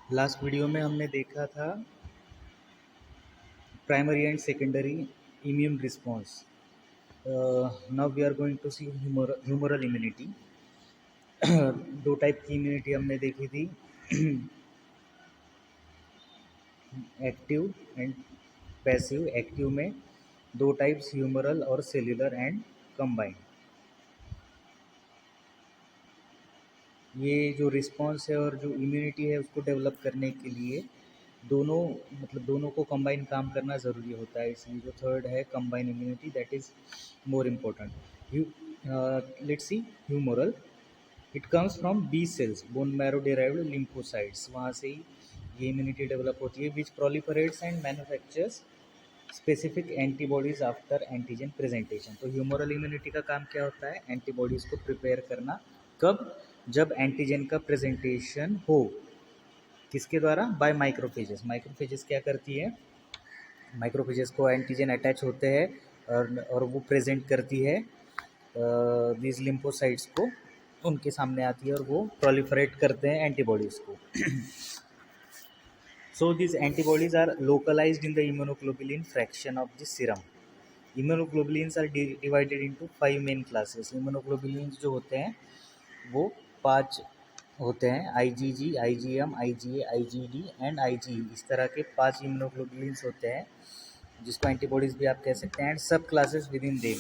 Last video में हमने देखा था primary and secondary immune response. Now we are going to see humoral immunity. दो टाइप की इम्यूनिटी हमने देखी थी, एक्टिव एंड पैसिव। एक्टिव में दो टाइप्स, ह्यूमरल और सेल्यूलर एंड कंबाइंड। ये जो रिस्पॉन्स है और जो इम्यूनिटी है उसको डेवलप करने के लिए दोनों को कंबाइन काम करना ज़रूरी होता है। इसलिए जो थर्ड है combine immunity, that is more important. Let's see humoral. It comes from B cells, bone marrow derived lymphocytes. वहाँ से ही ये इम्यूनिटी डेवलप होती है, which proliferates and manufactures specific antibodies after antigen presentation. तो ह्यूमरल इम्यूनिटी का काम क्या होता है? एंटीबॉडीज को प्रिपेयर करना। कब? जब एंटीजन का प्रेजेंटेशन हो। किसके द्वारा? Bye microphages. माइक्रोफेजेस क्या करती है? माइक्रोफेजेस को एंटीजन अटैच होते हैं और वो प्रेजेंट करती है दीज लिम्फोसाइट्स को, उनके सामने आती है और वो प्रोलिफरेट करते हैं एंटीबॉडीज़ को। So these antibodies are localized in the immunoglobulin fraction of the serum. Immunoglobulins are divided into 5 main classes. Immunoglobulins जो होते हैं वो 5 होते हैं, IgG, IgM, IgA, IgD and IgE। इस तरह के 5 इम्यूनोग्लोबुलिन्स होते हैं, जिसको एंटीबॉडीज भी आप कह सकते हैं। एंड सब classes with in them,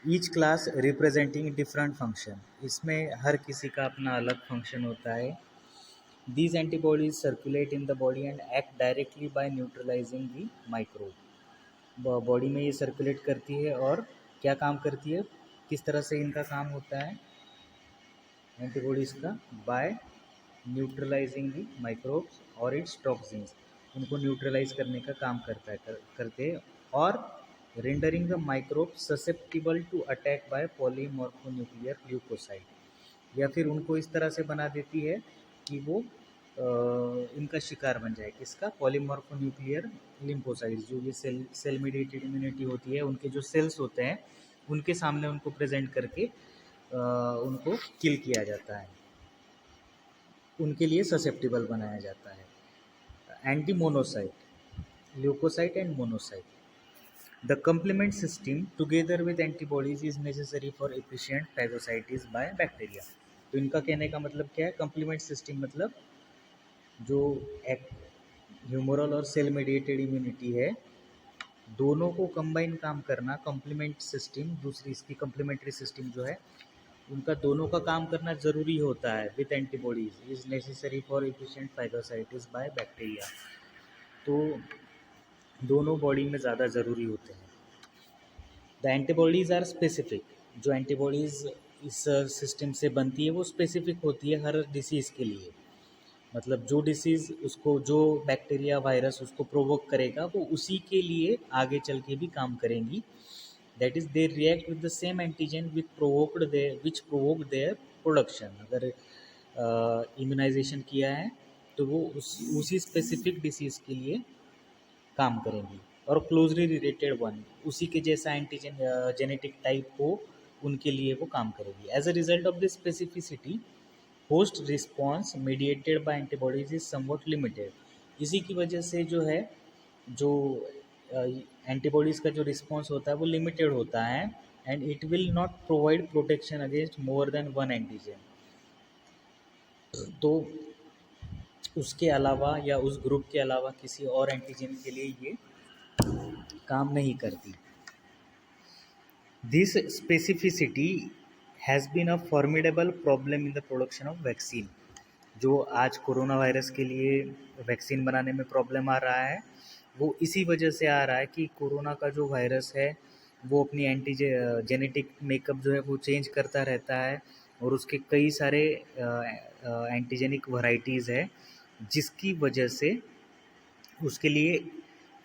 each class representing different function. इसमें हर किसी का अपना अलग फंक्शन होता है। These antibodies circulate in the body and act directly by neutralizing the microbe। Body में ये सर्कुलेट करती है और क्या काम करती है? किस तरह से इनका काम होता है एंटीबॉडीज़ का? बाय न्यूट्रलाइजिंग दी माइक्रोब्स और इट्स टॉक्सिन्स। उनको न्यूट्रलाइज करने का काम करते हैं और rendering the microbe susceptible to attack by polymorphonuclear leukocyte. या फिर उनको इस तरह से बना देती है कि वो इनका शिकार बन जाए। किसका? Polymorphonuclear lymphocytes. जो ये सेल मीडिएटेड इम्यूनिटी होती है, उनके जो सेल्स होते हैं उनके सामने उनको प्रेजेंट करके उनको किल किया जाता है, उनके लिए ससेप्टिबल बनाया जाता है। Anti monocyte, leukocyte and monocyte. The complement system together with antibodies is necessary for efficient phagocytosis by bacteria। तो इनका कहने का मतलब क्या है? कंप्लीमेंट सिस्टम मतलब जो ह्यूमरल और सेल मेडिएटेड इम्यूनिटी है, दोनों को कंबाइन काम करना। कंप्लीमेंट सिस्टम, दूसरी इसकी कंप्लीमेंट्री सिस्टम जो है, उनका दोनों का काम करना ज़रूरी होता है with antibodies is necessary for efficient phagocytosis by bacteria. तो दोनों बॉडी में ज़्यादा ज़रूरी होते हैं। The antibodies are specific. जो एंटीबॉडीज़ इस सिस्टम से बनती है वो स्पेसिफिक होती है हर डिसीज़ के लिए। मतलब जो डिसीज़ उसको, जो बैक्टीरिया वायरस उसको प्रोवोक करेगा, वो उसी के लिए आगे चल के भी काम करेंगी। That is they react with the same antigen which provoked their production. अगर इम्यूनाइजेशन किया है तो वो उसी स्पेसिफिक डिसीज़ के लिए काम करेंगी। और क्लोजली रिलेटेड वन, उसी के जैसा एंटीजन जेनेटिक टाइप हो, उनके लिए वो काम करेगी। As a result of this specificity, host response mediated by antibodies is somewhat limited. इसी की वजह से जो है, जो एंटीबॉडीज़ का जो रिस्पॉन्स होता है वो लिमिटेड होता है। And it will not provide protection against more than one antigen. तो उसके अलावा या उस ग्रुप के अलावा किसी और एंटीजन के लिए ये काम नहीं करती। This specificity has been a formidable problem in the production of vaccine. जो आज कोरोना वायरस के लिए वैक्सीन बनाने में प्रॉब्लम आ रहा है, वो इसी वजह से आ रहा है कि कोरोना का जो वायरस है वो अपनी जेनेटिक मेकअप जो है वो चेंज करता रहता है और उसके कई सारे एंटीजेनिक वैरायटीज़ है, जिसकी वजह से उसके लिए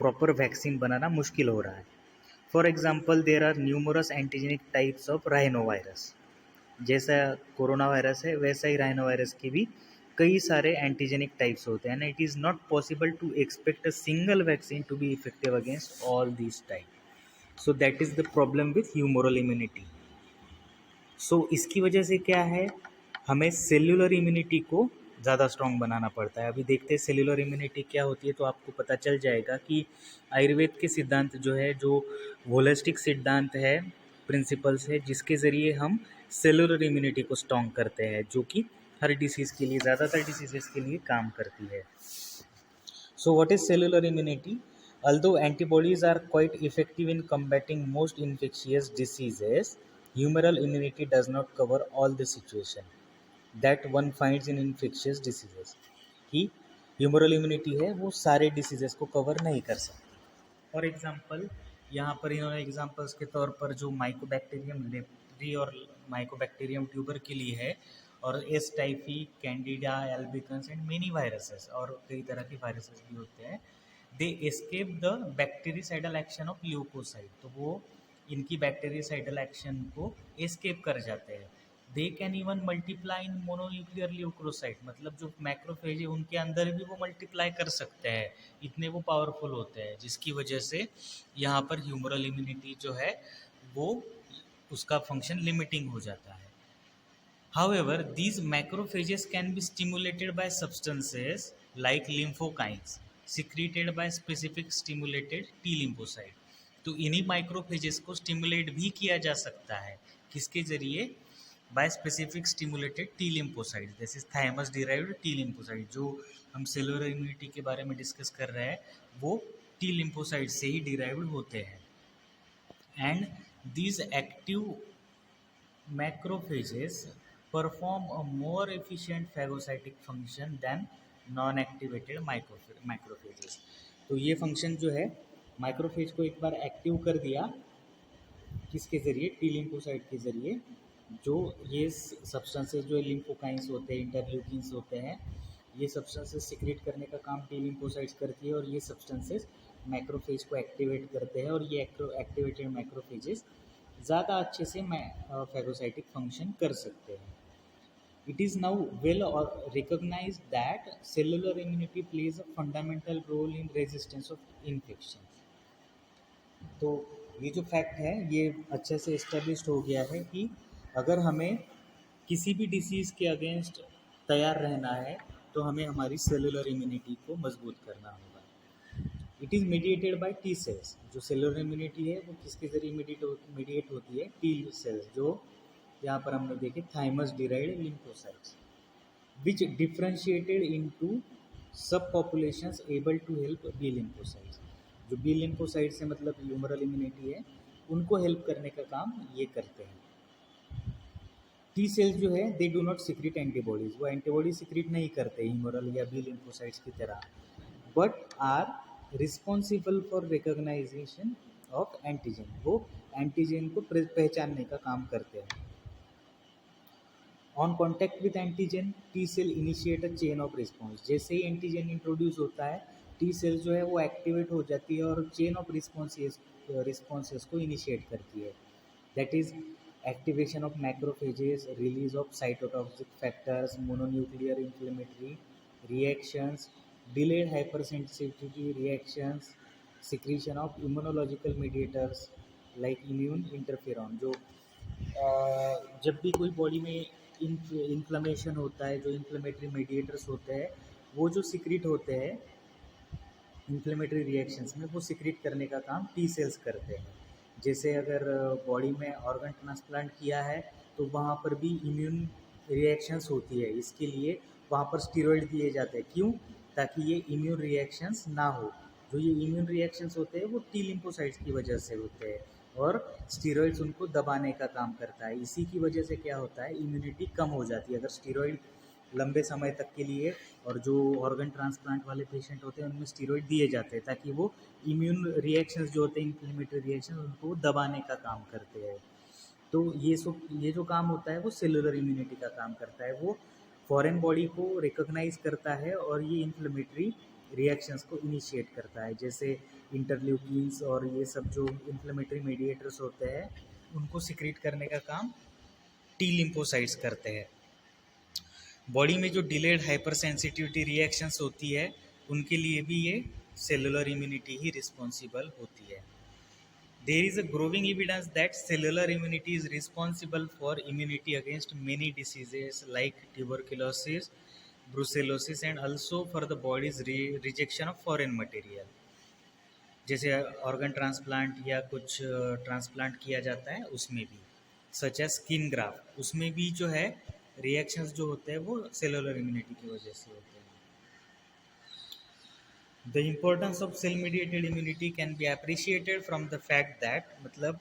प्रॉपर वैक्सीन बनाना मुश्किल हो रहा है। For example, there are numerous antigenic types of rhino virus. जैसा कोरोना वायरस है वैसा ही राइनो वायरस के भी कई सारे एंटीजेनिक टाइप्स होते हैं। It is not possible to expect a single vaccine to be effective against all this type. So that is the problem with humoral immunity. So इसकी वजह से क्या है, हमें सेल्यूलर इम्यूनिटी को ज़्यादा स्ट्रॉन्ग बनाना पड़ता है। अभी देखते हैं सेल्युलर इम्यूनिटी क्या होती है, तो आपको पता चल जाएगा कि आयुर्वेद के सिद्धांत जो है, जो होलिस्टिक सिद्धांत है, प्रिंसिपल्स है, जिसके ज़रिए हम सेलुलर इम्यूनिटी को स्ट्रॉन्ग करते हैं, जो कि हर डिसीज़ के लिए, ज़्यादातर डिसीज़ेस के लिए काम करती है। So what is cellular immunity? Although antibodies are quite effective in combating most infectious diseases, humoral immunity does not cover all the situation that one finds in infectious diseases. कि humoral immunity है वो सारे diseases को cover नहीं कर सकती। For example, यहाँ पर इन्होंने एग्जांपल्स के तौर पर जो माइकोबैक्टीरियम लेप्री और माइकोबैक्टीरियम ट्यूबर के लिए है, और S typhi, candida albicans and many viruses, और कई तरह के वायरसेस भी होते हैं। They escape the bactericidal action of leucocyte, तो वो इनकी बैक्टीरियासाइडल एक्शन को एस्केप कर जाते हैं। They can even multiply in mononuclear leukocyte, मतलब जो मैक्रोफेज है उनके अंदर भी वो मल्टीप्लाई कर सकते हैं, इतने वो पावरफुल होते हैं, जिसकी वजह से यहाँ पर ह्यूमरल इम्यूनिटी जो है वो उसका फंक्शन लिमिटिंग हो जाता है। However, these macrophages can be stimulated by substances like lymphokines secreted by specific stimulated T lymphocyte. तो इन्हीं माइक्रोफेजेस को स्टिमुलेट भी किया जा सकता है, किसके जरिए? By specific stimulated T lymphocyte, this is thymus derived T lymphocyte. जो हम सेलुलर इम्यूनिटी के बारे में डिस्कस कर रहे हैं वो टी लिम्फोसाइट से ही डिराइव्ड होते हैं। And these active macrophages perform a more efficient phagocytic function than non-activated macrophages। तो ये फंक्शन जो है माइक्रोफेज को एक बार एक्टिव कर दिया, किसके ज़रिए? टी लिम्फोसाइट के ज़रिए। जो ये सब्सटेंसेस जो लिम्फोकाइंस होते हैं, इंटरल्यूकिन्स होते हैं, ये सब्सटेंसेस सिक्रेट करने का काम टी लिम्फोसाइट्स करती है, और ये सब्सटेंसेस मैक्रोफेज को एक्टिवेट करते हैं, और ये एक्टिवेटेड मैक्रोफेजेस ज़्यादा अच्छे से फैगोसाइटिक फंक्शन कर सकते हैं। It is now well recognized that cellular immunity plays a fundamental role in resistance of infection। तो ये जो फैक्ट है ये अच्छे से इस्टेब्लिश्ड हो गया है कि अगर हमें किसी भी डिसीज़ के अगेंस्ट तैयार रहना है तो हमें हमारी सेलुलर इम्यूनिटी को मजबूत करना होगा। It is mediated by T cells. जो सेलुलर इम्यूनिटी है वो किसके ज़रिए मीडिएट होती है? टी सेल्स, जो यहाँ पर हमने देखे thymus derived lymphocytes, which differentiated into sub populations able to help B lymphocytes. जो बी लिम्फोसाइट से मतलब ह्यूमरल इम्यूनिटी है, उनको हेल्प करने का काम ये करते हैं। टी सेल्स जो है they do not secrete antibodies, वो एंटीबॉडी सिक्रेट नहीं करते ह्यूमरल या बी लिम्फोसाइट्स की तरह, but are responsible for recognization of antigen, वो एंटीजन को पहचानने का काम करते हैं। On contact with antigen T cell initiate a chain of response, जैसे ही एंटीजन इंट्रोड्यूस होता है टी सेल जो है वो एक्टिवेट हो जाती है और चेन ऑफ रिस्पॉन्सेस को इनिशिएट करती है। That is activation of macrophages, release of cytotoxic factors, mononuclear inflammatory reactions, delayed hypersensitivity reactions, secretion of immunological mediators like immune interferon। जो जब भी कोई बॉडी में इन्फ्लेमेशन होता है, जो इन्फ्लेमेटरी मीडिएटर्स होते हैं वो जो सिक्रीट होते हैं इन्फ्लेमेटरी रिएक्शंस में, वो सिक्रीट करने का काम टी सेल्स करते हैं। जैसे अगर बॉडी में ऑर्गन ट्रांसप्लांट किया है तो वहाँ पर भी इम्यून रिएक्शंस होती है, इसके लिए वहाँ पर स्टीरॉयड दिए जाते हैं। क्यों? ताकि ये इम्यून रिएक्शंस ना हो। जो ये इम्यून रिएक्शंस होते हैं वो टी लिम्फोसाइट्स की वजह से होते हैं, और स्टीरॉयड्स उनको दबाने का काम करता है। इसी की वजह से क्या होता है, इम्यूनिटी कम हो जाती है। अगर स्टीरॉयड लंबे समय तक के लिए, और जो ऑर्गन ट्रांसप्लांट वाले पेशेंट होते हैं उनमें स्टीरॉयड दिए जाते हैं ताकि वो इम्यून रिएक्शंस जो होते हैं, इन्फ्लेमेटरी रिएक्शन, उनको दबाने का काम करते हैं। तो ये जो काम होता है वो सेलुलर इम्यूनिटी का काम करता है। वो फॉरेन बॉडी को रिकॉग्नाइज करता है और ये इन्फ्लेमेटरी रिएक्शंस को इनिशिएट करता है। जैसे इंटरल्यूकिन्स और ये सब जो इन्फ्लेमेटरी मीडिएटर्स होते हैं उनको सिक्रीट करने का काम टी लिम्फोसाइट्स करते हैं। बॉडी में जो डिलेड हाइपर सेंसिटिविटी रिएक्शंस होती है उनके लिए भी ये सेलुलर इम्यूनिटी ही रिस्पॉन्सिबल होती है। There is a growing evidence that cellular immunity is responsible for immunity against many diseases like tuberculosis, brucellosis and also for the body's rejection of foreign material. जैसे organ transplant या कुछ transplant किया जाता है उसमें भी, सच एज स्किन ग्राफ्ट, उसमें भी जो है रिएक्शंस जो होते हैं वो सेलुलर इम्यूनिटी की वजह से होते हैं. The importance of cell mediated immunity can be appreciated from the fact that, मतलब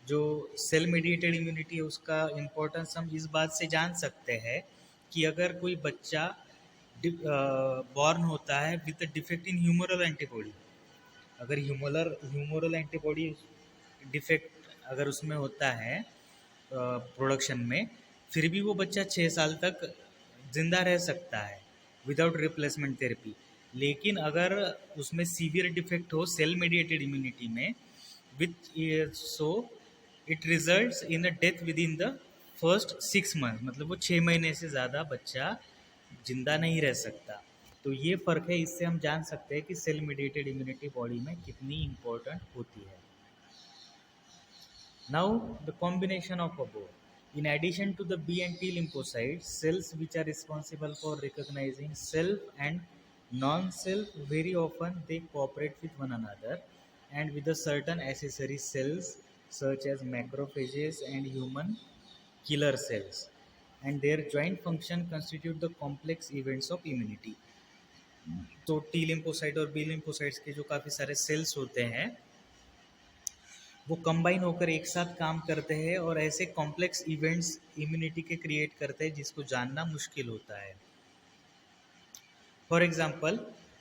जो सेल मीडिएटेड इम्यूनिटी है उसका इम्पोर्टेंस हम इस बात से जान सकते हैं कि अगर कोई बच्चा बॉर्न होता है with defect in humoral antibody, अगर ह्यूमरल एंटीबॉडी डिफेक्ट अगर उसमें होता है प्रोडक्शन में, फिर भी वो बच्चा 6 साल तक जिंदा रह सकता है विदाउट रिप्लेसमेंट थेरेपी. लेकिन अगर उसमें सीवियर डिफेक्ट हो सेल मेडिएटेड इम्यूनिटी में, which so it results in the death within the first 6 month, मतलब वो 6 महीने से ज़्यादा बच्चा जिंदा नहीं रह सकता. तो ये फ़र्क है, इससे हम जान सकते हैं कि सेल मीडिएटेड इम्यूनिटी बॉडी में कितनी इम्पोर्टेंट होती है. Now, the combination of both. In addition to the B and T lymphocytes, cells which are responsible for recognizing self and non-self, very often they cooperate with one another and with the certain accessory cells such as macrophages and human killer cells, and their joint function constitute the complex events of immunity. तो T lymphocyte और B lymphocytes के जो काफ़ी सारे sales होते हैं वो combine होकर एक साथ काम करते हैं और ऐसे कॉम्प्लेक्स इवेंट्स इम्यूनिटी के क्रिएट करते हैं जिसको जानना मुश्किल होता है. For example,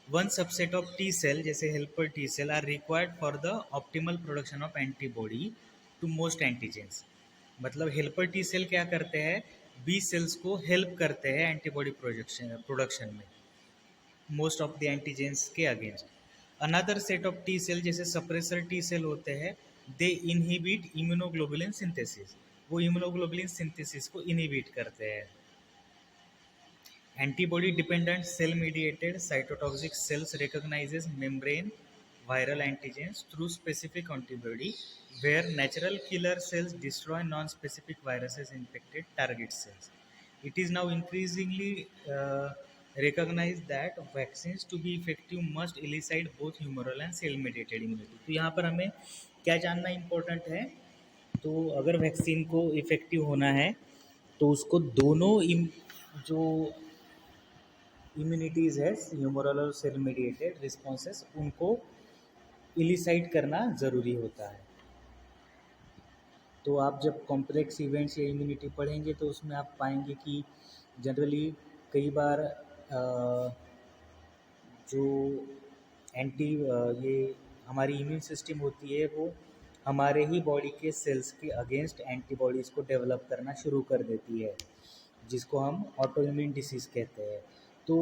one subset of T cell जैसे helper T cell are required for the optimal production of antibody to most antigens. मतलब हेल्पर टी सेल क्या करते हैं, बी सेल्स को हेल्प करते हैं एंटीबॉडी प्रोडक्शन में मोस्ट ऑफ द एंटीजेंस के against. Another set of T cell जैसे सप्रेसर टी सेल होते हैं, दे इनहिबिट इम्यूनोग्लोबुलिन सिंथेसिस, वो इम्यूनोग्लोबुलिन सिंथेसिस को इनहिबिट करते हैं. Antibody dependent cell mediated cytotoxic cells recognizes membrane viral antigens through specific antibody, where natural killer cells destroy non-specific viruses infected target cells. It is now increasingly recognized that vaccines to be effective must elicit both humoral and cell mediated immunity. तो यहाँ पर हमें क्या जानना important है, तो अगर vaccine को इफेक्टिव होना है तो उसको दोनों जो इम्यूनिटीज़ है ह्यूमरल और सेल मेडिएटेड रिस्पॉन्सेस उनको इलिसाइट करना ज़रूरी होता है. तो आप जब कॉम्प्लेक्स इवेंट्स या इम्यूनिटी पढ़ेंगे तो उसमें आप पाएंगे कि जनरली कई बार जो ये हमारी इम्यून सिस्टम होती है वो हमारे ही बॉडी के सेल्स के अगेंस्ट एंटीबॉडीज़ को डेवलप करना शुरू कर देती है, जिसको हम ऑटो इम्यून डिसीज़ कहते हैं. तो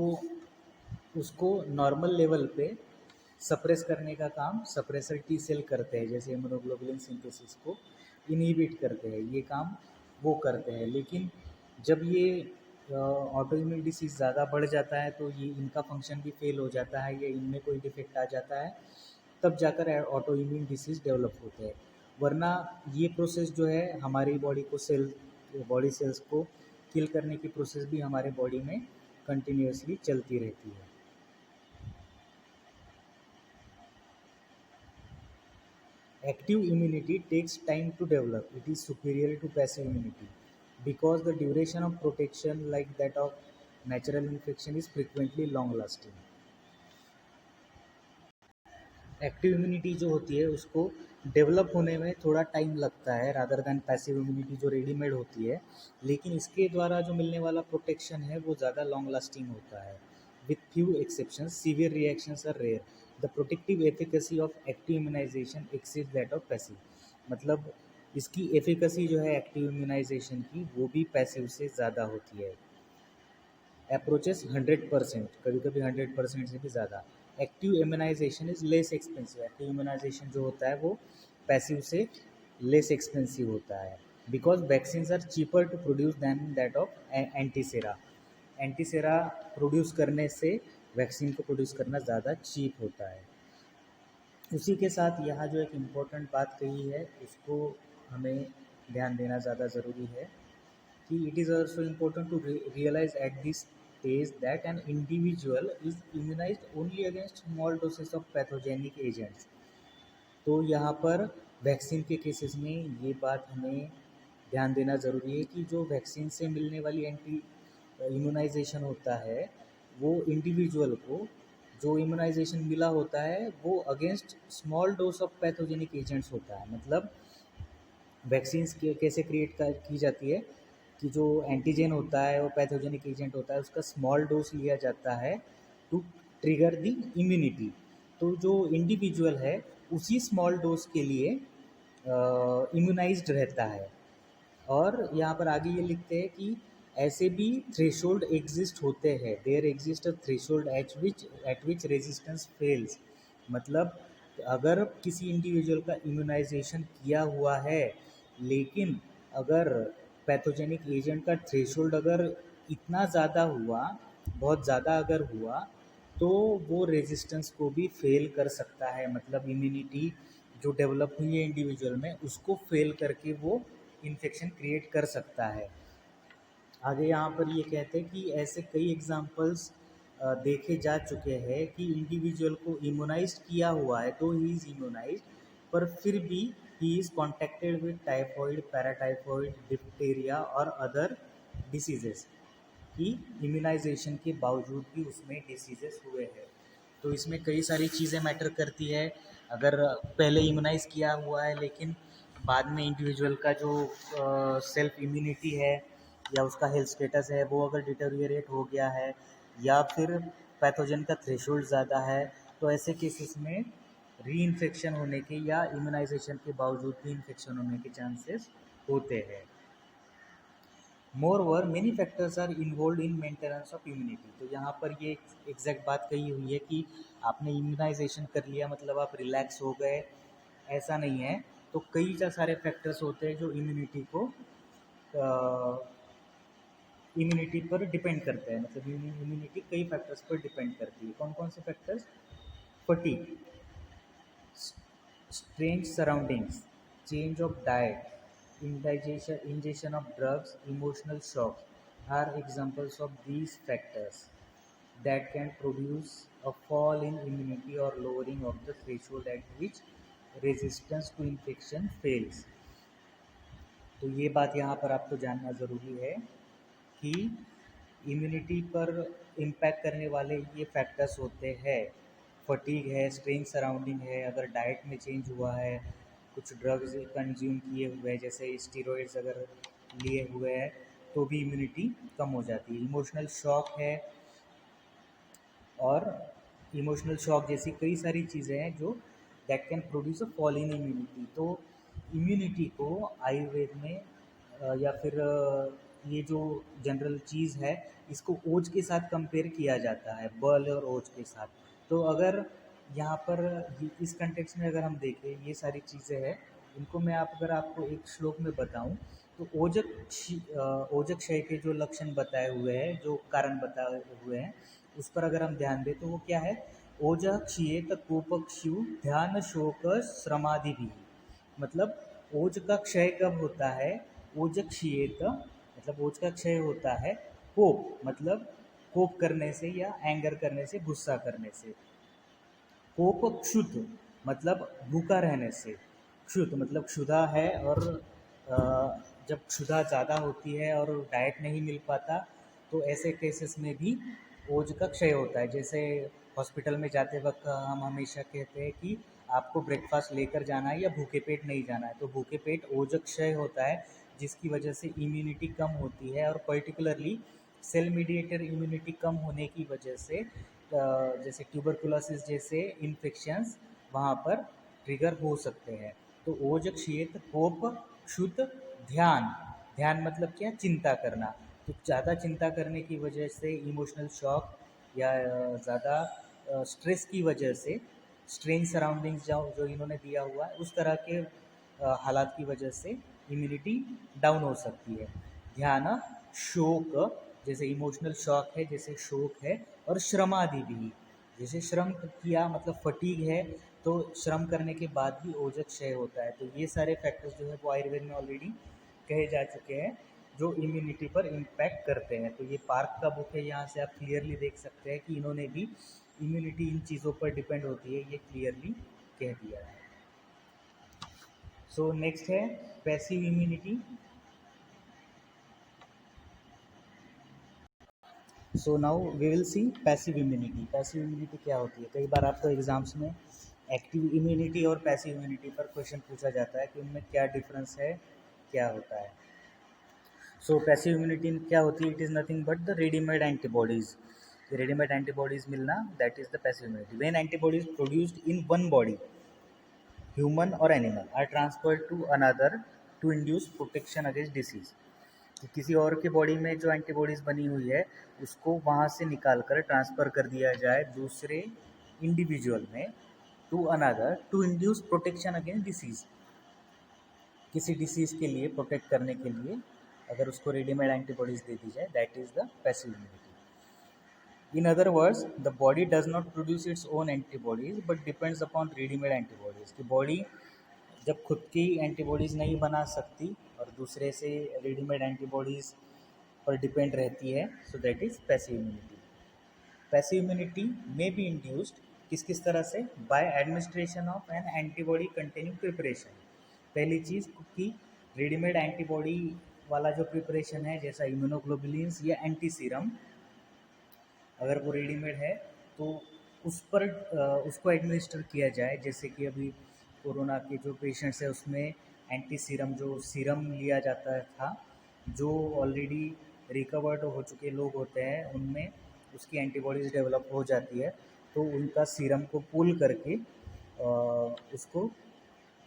उसको नॉर्मल लेवल पे सप्रेस करने का काम सप्रेसर टी सेल करते हैं, जैसे इम्यूनोग्लोबुलिन सिंथेसिस को इनहिबिट करते हैं, ये काम वो करते हैं. लेकिन जब ये ऑटो इम्यून डिसीज़ ज़्यादा बढ़ जाता है तो ये इनका फंक्शन भी फेल हो जाता है या इनमें कोई डिफेक्ट आ जाता है, तब जाकर ऑटो इम्यून डिसीज़ डेवलप होते हैं. वरना ये प्रोसेस जो है हमारी बॉडी सेल्स को किल करने की प्रोसेस भी हमारे बॉडी में कंटिन्यूसली चलती रहती है. Active immunity takes time to develop. It is superior to passive immunity because the duration of protection, like that of natural infection, is frequently long lasting. Active immunity जो होती है उसको डेवलप होने में थोड़ा टाइम लगता है रादर दैन पैसिव इम्यूनिटी जो रेडीमेड होती है, लेकिन इसके द्वारा जो मिलने वाला प्रोटेक्शन है वो ज़्यादा लॉन्ग लास्टिंग होता है. With few exceptions, severe reactions are rare. The protective efficacy of active immunization exceeds that of passive. मतलब इसकी एफिकेसी जो है एक्टिव इम्यूनाइजेशन की वो भी पैसिव से ज़्यादा होती है. अप्रोचेस 100%, कभी कभी 100% से भी ज़्यादा. Active immunization is less expensive. Active immunization जो होता है वो पैसिव से लेस एक्सपेंसिव होता है because vaccines are cheaper to produce than that of antisera. Antisera produce करने से वैक्सीन को प्रोड्यूस करना ज़्यादा चीप होता है. उसी के साथ यहाँ जो एक इम्पोर्टेंट बात कही है उसको हमें ध्यान देना ज़्यादा ज़रूरी है कि it is also important to realize at this is that an individual is immunized only against small doses of pathogenic agents. तो यहाँ पर वैक्सीन के केसेस में ये बात हमें ध्यान देना ज़रूरी है कि जो वैक्सीन से मिलने वाली एंटी इम्यूनाइजेशन होता है वो इंडिविजुअल को जो इम्यूनाइजेशन मिला होता है वो against small dose of pathogenic agents होता है। मतलब वैक्सीन्स कैसे क्रिएट की जाती है कि जो एंटीजन होता है वो पैथोजेनिक एजेंट होता है, उसका स्मॉल डोज लिया जाता है टू ट्रिगर द इम्यूनिटी। तो जो इंडिविजुअल है उसी स्मॉल डोज के लिए इम्यूनाइज्ड रहता है। और यहाँ पर आगे ये लिखते हैं कि ऐसे भी थ्रेशोल्ड एग्जिस्ट होते हैं, there exist a threshold at which resistance fails. मतलब अगर किसी इंडिविजुअल का इम्यूनाइजेशन किया हुआ है लेकिन अगर पैथोजेनिक एजेंट का थ्रेशोल्ड अगर इतना ज़्यादा हुआ, बहुत ज़्यादा अगर हुआ, तो वो रेजिस्टेंस को भी फेल कर सकता है। मतलब इम्यूनिटी जो डेवलप हुई है इंडिविजुअल में उसको फेल करके वो इन्फेक्शन क्रिएट कर सकता है। आगे यहाँ पर ये कहते हैं कि ऐसे कई एग्जाम्पल्स देखे जा चुके हैं कि इंडिविजुअल को इम्यूनाइज किया हुआ है, तो ही इज़ इम्यूनाइज, पर फिर भी he is contacted with typhoid, paratyphoid, Diptera और अदर डिसीजेस, कि इम्यूनाइजेशन के बावजूद भी उसमें डिसीजेस हुए हैं। तो इसमें कई सारी चीज़ें मैटर करती है। अगर पहले इम्यूनाइज किया हुआ है लेकिन बाद में इंडिविजुअल का जो सेल्फ इम्यूनिटी है या उसका हेल्थ स्टेटस है वो अगर डिटेरियोरेट हो गया है या फिर पैथोजन का थ्रेशोल्ड ज़्यादा है, तो ऐसे केसेस में री इन्फेक्शन होने के या इम्यूनाइजेशन के बावजूद भी इन्फेक्शन होने के चांसेस होते हैं। More many factors are involve in maintenance of immunity. तो यहाँ पर ये एग्जैक्ट बात कही हुई है कि आपने इम्यूनाइजेशन कर लिया मतलब आप रिलैक्स हो गए, ऐसा नहीं है। तो कई सारे फैक्टर्स होते हैं जो इम्यूनिटी पर डिपेंड करते हैं। मतलब इम्यूनिटी कई फैक्टर्स पर डिपेंड करती है। कौन कौन से factors? Fatigue, strange surroundings, change of diet, ingestion of drugs, emotional shocks are examples of these factors that can produce a fall in immunity or lowering of the threshold at which resistance to infection fails। तो ये बात यहाँ पर आपको जानना ज़रूरी है कि इम्यूनिटी पर इम्पैक्ट करने वाले ये फैक्टर्स होते हैं। फटीग है, स्ट्रेंज सराउंडिंग है, अगर डाइट में चेंज हुआ है, कुछ ड्रग्स कंज्यूम किए हुए हैं जैसे स्टीरॉइड्स अगर लिए हुए हैं तो भी इम्यूनिटी कम हो जाती है। इमोशनल शॉक है, और इमोशनल शॉक जैसी कई सारी चीज़ें हैं जो that can produce a fall in immunity. तो इम्यूनिटी को आयुर्वेद में या फिर ये जो जनरल चीज़ है इसको ओज के साथ कंपेयर किया जाता है, बल और ओज के साथ। तो अगर यहाँ पर इस कंटेक्स्ट में अगर हम देखें ये सारी चीज़ें हैं, इनको मैं अगर आपको एक श्लोक में बताऊं तो ओजक क्षय के जो लक्षण बताए हुए हैं, जो कारण बताए हुए हैं, उस पर अगर हम ध्यान दें तो वो क्या है? ओजः क्षीयेत कोपक्षु ध्यान शोक श्रमादि भी। मतलब ओज का क्षय कब होता है? ओज क्षीयेत मतलब ओज का क्षय होता है कोप मतलब कोप करने से या एंगर करने से, गुस्सा करने से। कोप क्षुध मतलब भूखा रहने से। क्षुध मतलब क्षुधा है और जब क्षुधा ज़्यादा होती है और डाइट नहीं मिल पाता तो ऐसे केसेस में भी ओज का क्षय होता है। जैसे हॉस्पिटल में जाते वक्त हम हमेशा कहते हैं कि आपको ब्रेकफास्ट लेकर जाना है या भूखे पेट नहीं जाना है। तो भूखे पेट ओज क्षय होता है जिसकी वजह से इम्यूनिटी कम होती है, और पर्टिकुलरली सेल मीडिएटेड इम्यूनिटी कम होने की वजह से जैसे ट्यूबरकुलोसिस जैसे इन्फेक्शंस वहाँ पर ट्रिगर हो सकते हैं। तो ओज क्षेत्र कोप क्षुत ध्यान, ध्यान मतलब क्या? चिंता करना। तो ज़्यादा चिंता करने की वजह से इमोशनल शॉक या ज़्यादा स्ट्रेस की वजह से, स्ट्रेंज सराउंडिंग्स जो इन्होंने दिया हुआ है उस तरह के हालात की वजह से इम्यूनिटी डाउन हो सकती है। ध्यान, शोक जैसे इमोशनल शॉक है, जैसे शोक है, और श्रमादि भी जैसे श्रम किया मतलब फटीग है तो श्रम करने के बाद भी ओजक क्षय होता है। तो ये सारे फैक्टर्स जो है वो आयुर्वेद में ऑलरेडी कहे जा चुके हैं जो इम्यूनिटी पर इम्पैक्ट करते हैं। तो ये पार्क का बुक है, यहाँ से आप क्लियरली देख सकते हैं कि इन्होंने भी इम्यूनिटी इन चीज़ों पर डिपेंड होती है, ये क्लियरली कह दिया है। सो नेक्स्ट है passive immunity. So now we will see passive immunity. Passive immunity क्या होती है? कई बार आपको एग्जाम्स में एक्टिव इम्यूनिटी और पैसिव इम्यूनिटी पर क्वेश्चन पूछा जाता है कि उनमें क्या डिफरेंस है, क्या होता है। सो पैसिव इम्यूनिटी क्या होती है? It is nothing but the readymade antibodies. Readymade antibodies मिलना, that is the passive immunity. When antibodies produced in one body, human और animal, are transferred to another to induce protection against disease. कि किसी और के body में जो antibodies बनी हुई है उसको वहाँ से निकाल कर ट्रांसफ़र कर दिया जाए दूसरे इंडिविजुअल में, to another to induce protection against disease. किसी डिसीज़ के लिए प्रोटेक्ट करने के लिए अगर उसको रेडीमेड एंटीबॉडीज़ दे दी जाए, that is the passive immunity. In other words, the body does not produce its own antibodies but depends upon readymade antibodies. की बॉडी जब खुद की एंटीबॉडीज़ नहीं बना सकती और दूसरे से रेडीमेड एंटीबॉडीज़ पर डिपेंड रहती है, so that is passive immunity. Passive immunity में बी इंड्यूस्ड किस किस तरह से? By administration of an antibody containing preparation. पहली चीज़ कि रेडीमेड एंटीबॉडी वाला जो प्रिपरेशन है, जैसा इम्यूनोग्लोबुलिन्स या एंटी सीरम, अगर वो रेडीमेड है तो उस पर उसको एडमिनिस्टर किया जाए। जैसे कि अभी कोरोना के जो पेशेंट्स हैं उसमें एंटी सीरम, जो सीरम लिया जाता था, जो ऑलरेडी रिकवर्ड हो चुके लोग होते हैं उनमें उसकी एंटीबॉडीज़ डेवलप हो जाती है, तो उनका सीरम को पूल करके उसको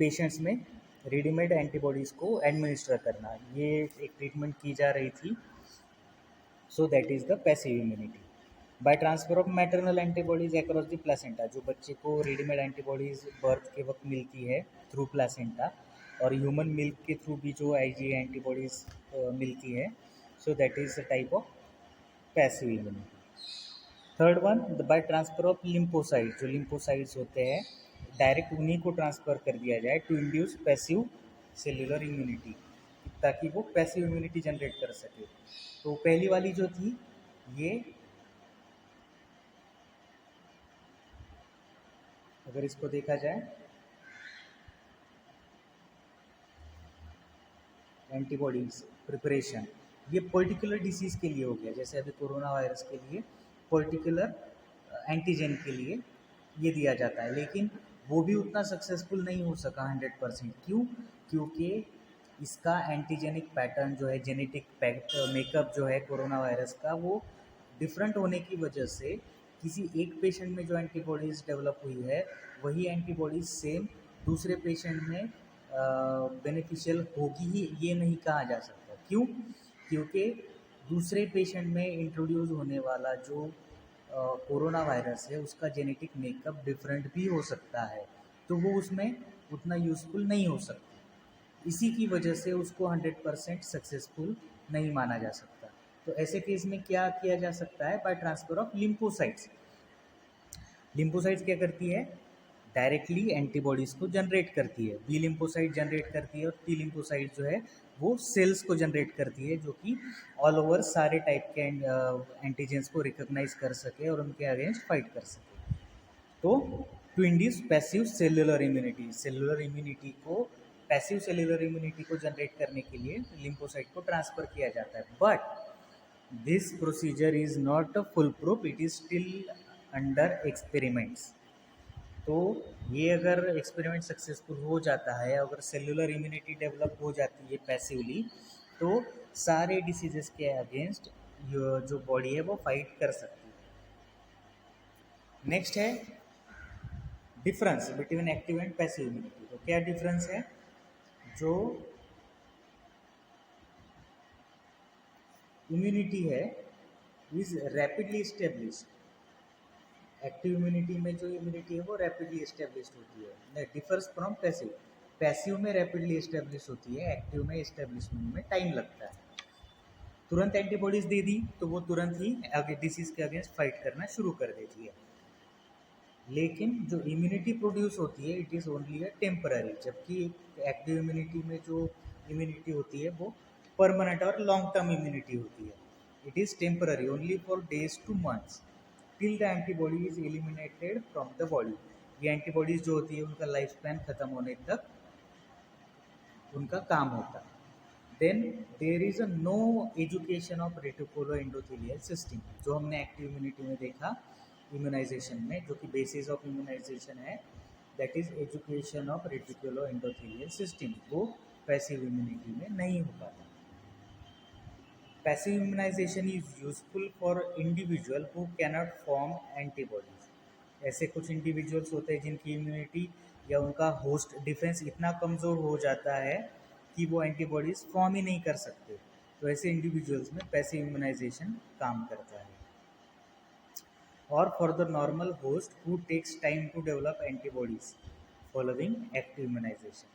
पेशेंट्स में रेडीमेड एंटीबॉडीज़ को एडमिनिस्टर करना, ये एक ट्रीटमेंट की जा रही थी। सो that is the passive immunity. Bye transfer of maternal antibodies across the placenta, जो बच्चे को रेडीमेड एंटीबॉडीज़ बर्थ के वक्त मिलती है थ्रू प्लेसेंटा, और ह्यूमन मिल्क के थ्रू भी जो आईजी एंटीबॉडीज़ मिलती है, so that is the type of passive immunity. Third one, by transfer of lymphocyte, जो लिम्फोसाइट्स होते हैं डायरेक्ट उन्हीं को ट्रांसफ़र कर दिया जाए to induce passive cellular immunity, ताकि वो पैसिव इम्यूनिटी जनरेट कर सके। तो पहली वाली जो थी ये, अगर इसको देखा जाए एंटीबॉडीज प्रिपरेशन, ये पर्टिकुलर डिसीज़ के लिए हो गया। जैसे अभी कोरोना वायरस के लिए पर्टिकुलर एंटीजन के लिए ये दिया जाता है, लेकिन वो भी उतना सक्सेसफुल नहीं हो सका 100%। क्यों? क्योंकि इसका एंटीजेनिक पैटर्न जो है, जेनेटिक मेकअप जो है कोरोना वायरस का, वो डिफरेंट होने की वजह से किसी एक पेशेंट में जो एंटीबॉडीज़ डेवलप हुई है वही एंटीबॉडीज़ सेम दूसरे पेशेंट में बेनिफिशियल होगी ही, ये नहीं कहा जा सकता। क्यों? क्योंकि दूसरे पेशेंट में इंट्रोड्यूस होने वाला जो कोरोना वायरस है उसका जेनेटिक मेकअप डिफरेंट भी हो सकता है, तो वो उसमें उतना यूज़फुल नहीं हो सकता। इसी की वजह से उसको 100% सक्सेसफुल नहीं माना जा सकता। तो ऐसे केस में क्या किया जा सकता है? Bye transfer of lymphocytes. Lymphocytes क्या करती है? डायरेक्टली एंटीबॉडीज़ को जनरेट करती है। बी लिम्फोसाइट जनरेट करती है और टी लिम्फोसाइट जो है वो सेल्स को जनरेट करती है, जो कि ऑल ओवर सारे टाइप के एंटीजेंस को रिकॉग्नाइज कर सके और उनके अगेंस्ट फाइट कर सके। तो to induce passive cellular immunity, cellular immunity को, पैसिव सेल्युलर इम्यूनिटी को जनरेट करने के लिए लिम्फोसाइट को ट्रांसफ़र किया जाता है। But this procedure is not foolproof, it is still under experiments. तो ये अगर एक्सपेरिमेंट सक्सेसफुल हो जाता है, अगर सेल्युलर इम्यूनिटी डेवलप हो जाती है पैसिवली, तो सारे डिसीजेस के अगेंस्ट जो बॉडी है वो फाइट कर सकती है। नेक्स्ट है difference between active and passive immunity. तो क्या डिफरेंस है? जो इम्यूनिटी है is rapidly established, active immunity में जो इम्यूनिटी है वो रैपिडली इस्टेब्लिश्ड होती है, डिफर्स फ्रॉम पैसिव। पैसिव में रैपिडली इस्टेब्लिश होती है, एक्टिव में इस्टेब्लिशमेंट में टाइम लगता है। तुरंत एंटीबॉडीज दे दी तो वो तुरंत ही आगे डिसीज के अगेंस्ट फाइट करना शुरू कर देती है। लेकिन जो इम्यूनिटी प्रोड्यूस होती है it is only a temporary, जबकि एक्टिव इम्यूनिटी में जो इम्यूनिटी होती है वो परमानेंट और लॉन्ग टर्म इम्यूनिटी होती है. It is temporary only for days two months till the antibody is eliminated from the body. ये एंटीबॉडीज जो होती है उनका लाइफ स्पैन खत्म होने तक उनका काम होता है. Then there is a no education of reticuloendothelial system, जो हमने एक्टिव इम्यूनिटी में देखा इम्यूनाइजेशन में, जो कि बेसिस ऑफ इम्यूनाइजेशन है, that is education of reticuloendothelial system. वो पैसिव इम्यूनिटी में नहीं हो पाता. Passive immunisation is useful for individual who cannot form antibodies. ऐसे कुछ इंडिविजुअल्स होते हैं जिनकी इम्यूनिटी या उनका होस्ट डिफेंस इतना कमज़ोर हो जाता है कि वो एंटीबॉडीज़ फॉर्म ही नहीं कर सकते. तो ऐसे इंडिविजुअल्स में पैसिव इम्यूनाइजेशन काम करता है. और for the normal host who takes time to develop antibodies following active immunisation.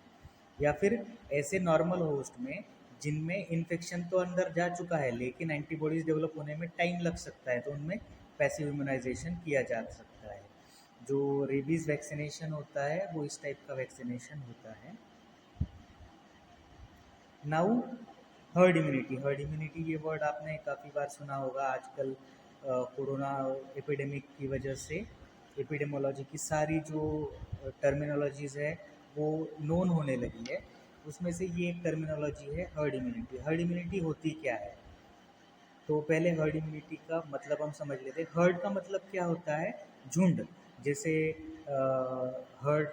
या फिर ऐसे नॉर्मल होस्ट में जिनमें इन्फेक्शन तो अंदर जा चुका है लेकिन एंटीबॉडीज डेवलप होने में टाइम लग सकता है, तो उनमें पैसिव इम्यूनाइजेशन किया जा सकता है. जो रेबीज़ वैक्सीनेशन होता है वो इस टाइप का वैक्सीनेशन होता है. Now herd immunity. Herd immunity ये वर्ड आपने काफ़ी बार सुना होगा. आजकल कोरोना एपिडेमिक की वजह से एपिडेमोलॉजी की सारी जो टर्मिनोलॉजीज़ है वो नोन होने लगी है. उसमें से ये एक टर्मिनोलॉजी है हर्ड इम्यूनिटी. हर्ड इम्यूनिटी होती क्या है? तो पहले हर्ड इम्यूनिटी का मतलब हम समझ लेते हैं. हर्ड का मतलब क्या होता है? झुंड. जैसे हर्ड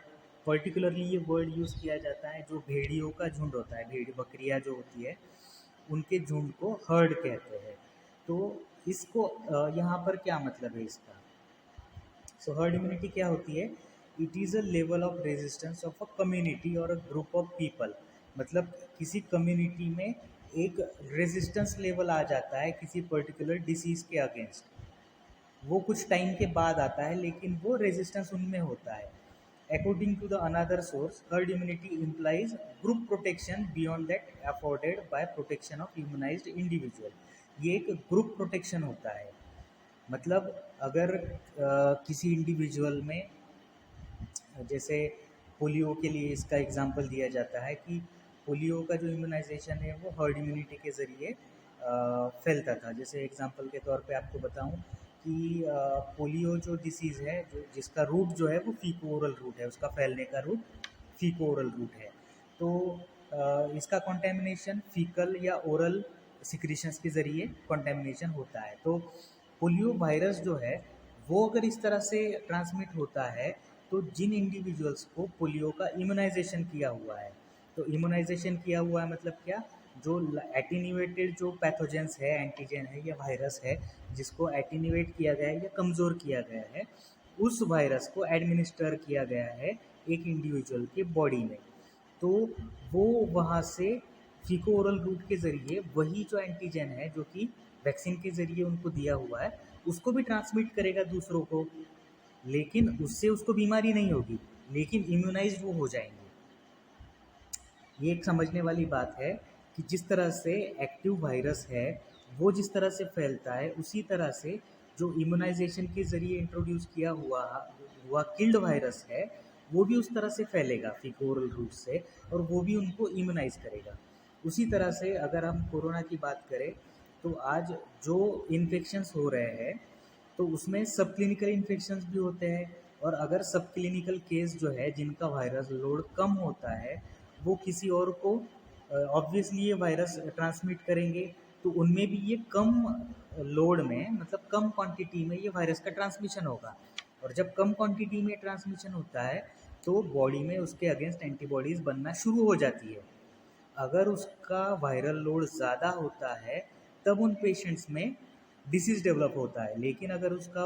पर्टिकुलरली ये वर्ड यूज़ किया जाता है जो भेड़ियों का झुंड होता है, भेड़ बकरियाँ जो होती है उनके झुंड को हर्ड कहते हैं. तो इसको यहाँ पर क्या मतलब है इसका? सो हर्ड इम्यूनिटी क्या होती है? It is a level of resistance of a community और अ ग्रुप ऑफ पीपल. मतलब किसी कम्युनिटी में एक रेजिस्टेंस लेवल आ जाता है किसी पर्टिकुलर डिसीज़ के अगेंस्ट. वो कुछ टाइम के बाद आता है लेकिन वो रेजिस्टेंस उनमें होता है. According to the another source, herd immunity implies group protection beyond that afforded by protection of immunised individual. ये एक ग्रुप प्रोटेक्शन होता है. मतलब अगर किसी इंडिविजुअल में, जैसे पोलियो के लिए इसका एग्जांपल दिया जाता है कि पोलियो का जो इम्यूनाइजेशन है वो हर्ड इम्यूनिटी के ज़रिए फैलता था. जैसे एग्जांपल के तौर पे आपको बताऊं कि पोलियो जो डिसीज़ है जो जिसका रूट जो है वो फीको ओरल रूट है, उसका फैलने का रूट फीको ओरल रूट है. तो इसका कंटेमिनेशन फीकल या ओरल सिक्रीशंस के ज़रिए कंटेमिनेशन होता है. तो पोलियो वायरस जो है वो अगर इस तरह से ट्रांसमिट होता है तो जिन इंडिविजुअल्स को पोलियो का इम्यूनाइजेशन किया हुआ है, तो इम्यूनाइजेशन किया हुआ है मतलब क्या? जो एटीन्यूएटेड जो पैथोजेंस है, एंटीजन है या वायरस है जिसको एटीन्यूएट किया गया है या कमज़ोर किया गया है, उस वायरस को एडमिनिस्टर किया गया है एक इंडिविजुअल के बॉडी में. तो वो वहाँ से फीको ओरल रूट के ज़रिए वही जो एंटीजन है जो कि वैक्सीन के ज़रिए उनको दिया हुआ है उसको भी ट्रांसमिट करेगा दूसरों को, लेकिन उससे उसको बीमारी नहीं होगी, लेकिन इम्यूनाइज्ड वो हो जाएंगे. ये एक समझने वाली बात है कि जिस तरह से एक्टिव वायरस है वो जिस तरह से फैलता है उसी तरह से जो इम्यूनाइजेशन के ज़रिए इंट्रोड्यूस किया हुआ किल्ड वायरस है वो भी उस तरह से फैलेगा फीकोरल रूट से, और वो भी उनको इम्यूनाइज करेगा. उसी तरह से अगर हम कोरोना की बात करें तो आज जो इन्फेक्शंस हो रहे हैं तो उसमें सब क्लिनिकल इन्फेक्शंस भी होते हैं. और अगर सब क्लिनिकल केस जो है जिनका वायरस लोड कम होता है वो किसी और को ऑब्वियसली ये वायरस ट्रांसमिट करेंगे, तो उनमें भी ये कम लोड में मतलब कम क्वांटिटी में ये वायरस का ट्रांसमिशन होगा. और जब कम क्वांटिटी में ट्रांसमिशन होता है तो बॉडी में उसके अगेंस्ट एंटीबॉडीज़ बनना शुरू हो जाती है. अगर उसका वायरल लोड ज़्यादा होता है तब उन पेशेंट्स में डिसीज़ डेवलप होता है, लेकिन अगर उसका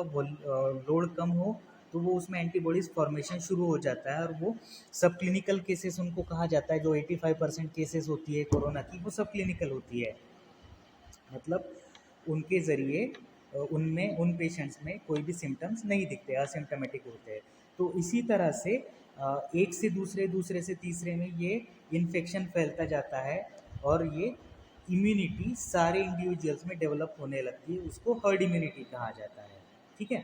लोड कम हो तो वो उसमें एंटीबॉडीज़ फॉर्मेशन शुरू हो जाता है. और वो सब क्लिनिकल केसेस उनको कहा जाता है. जो 85% केसेस होती है कोरोना की वो सब क्लिनिकल होती है. मतलब उनके ज़रिए उनमें उन पेशेंट्स में कोई भी सिम्टम्स नहीं दिखते, असिम्टोमेटिक होते हैं. तो इसी तरह से एक से दूसरे, दूसरे से तीसरे में ये इन्फेक्शन फैलता जाता है और ये इम्यूनिटी सारे इंडिविजुअल्स में डेवलप होने लगती है. उसको हर्ड इम्यूनिटी कहा जाता है. ठीक है.